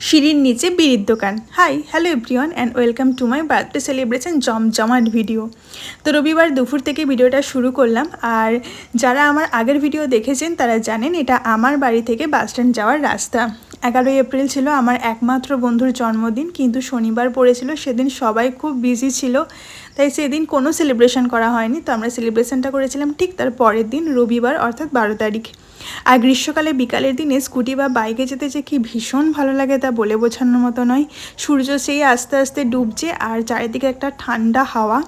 সিঁড়ির নিচে বিড়ির দোকান। Hi hello everyone and welcome to my birthday celebration জমজমাট ভিডিও। তো রবিবার দুপুর থেকে ভিডিওটা শুরু করলাম। আর যারা আমার আগের ভিডিও দেখেছেন তারা জানেন এটা আমার বাড়ি থেকে বাসস্ট্যান্ড যাওয়ার রাস্তা। 11ই এপ্রিল ছিল আমার একমাত্র বন্ধুর জন্মদিন, কিন্তু শনিবার পড়েছিল, সেদিন সবাই খুব বিজি ছিল, তাই সেদিন কোনো সেলিব্রেশন করা হয়নি। তো আমরা সেলিব্রেশনটা করেছিলাম ঠিক তার পরের দিন রবিবার অর্থাৎ 12 তারিখ। আর গ্রীষ্মকালে বিকালের দিনে স্কুটি বা বাইকে যেতে যে কি ভীষণ ভালো লাগে তা বলে বোঝানোর মতো নয়। সূর্য সেই আস্তে আস্তে ডুবছে আর চারিদিকে একটা ঠান্ডা হাওয়া।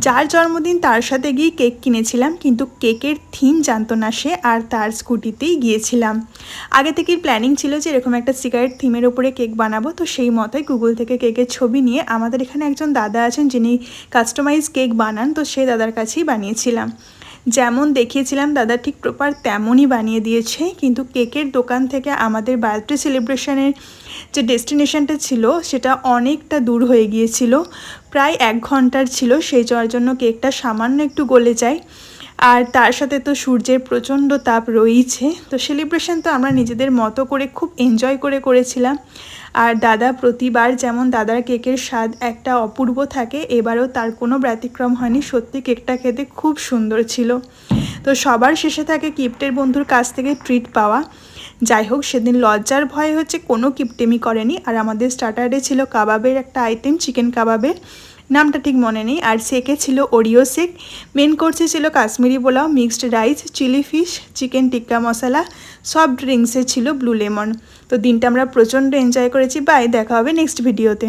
যার জন্মদিন তার সাথে গিয়ে কেক কিনেছিলাম, কিন্তু কেকের থিম জানতো না সে, আর তার স্কুটিতেই গিয়েছিলাম। আগে থেকেই প্ল্যানিং ছিল যে এরকম একটা সিগারেট থিমের ওপরে কেক বানাবো, তো সেই মতোই গুগল থেকে কেকের ছবি নিয়ে আমাদের এখানে একজন দাদা আছেন যিনি কাস্টমাইজ কেক বানান, তো সেই দাদার কাছেই বানিয়েছিলাম। যেমন দেখিয়েছিলাম দাদা ঠিক প্রপার তেমনই বানিয়ে দিয়েছে, কিন্তু কেকের দোকান থেকে আমাদের বার্থডে সেলিব্রেশনের যে ডেস্টিনেশনটা ছিল সেটা অনেকটা দূর হয়ে গিয়েছিল, প্রায় 1 ঘন্টার ছিল। সেই যাওয়ার জন্য কেকটা সামান্য একটু গলে যায়, আর তার সাথে তো সূর্যের প্রচণ্ড তাপ রয়েছে। তো সেলিব্রেশন তো আমরা নিজেদের মতো করে খুব এনজয় করে করেছিলাম। আর দাদা প্রতিবার যেমন দাদার কেকের স্বাদ একটা অপূর্ব থাকে, এবারেও তার কোনো ব্যতিক্রম হয়নি। সত্যি কেকটা খেতে খুব সুন্দর ছিল। তো সবার শেষে থাকে কিপ্টের বন্ধুর কাছ থেকে ট্রিট পাওয়া। যাই হোক, সেদিন লজ্জার ভয় হচ্ছে কোনো কিপটেমি করেনি। আর আমাদের স্টার্টারে ছিল কাবাবের একটা আইটেম, চিকেন কাবাবের, নামটা ঠিক মনে নেই। আর শেকে ছিল ওরিও শেক। মেন কোর্সে ছিল Kashmiri pulao, mixed rice, chilli fish, chicken tikka masala, soft ড্রিঙ্কসে ছিল ব্লু লেমন। তো দিনটা আমরা প্রচণ্ড এনজয় করেছি। বাই, দেখা হবে নেক্সট ভিডিওতে।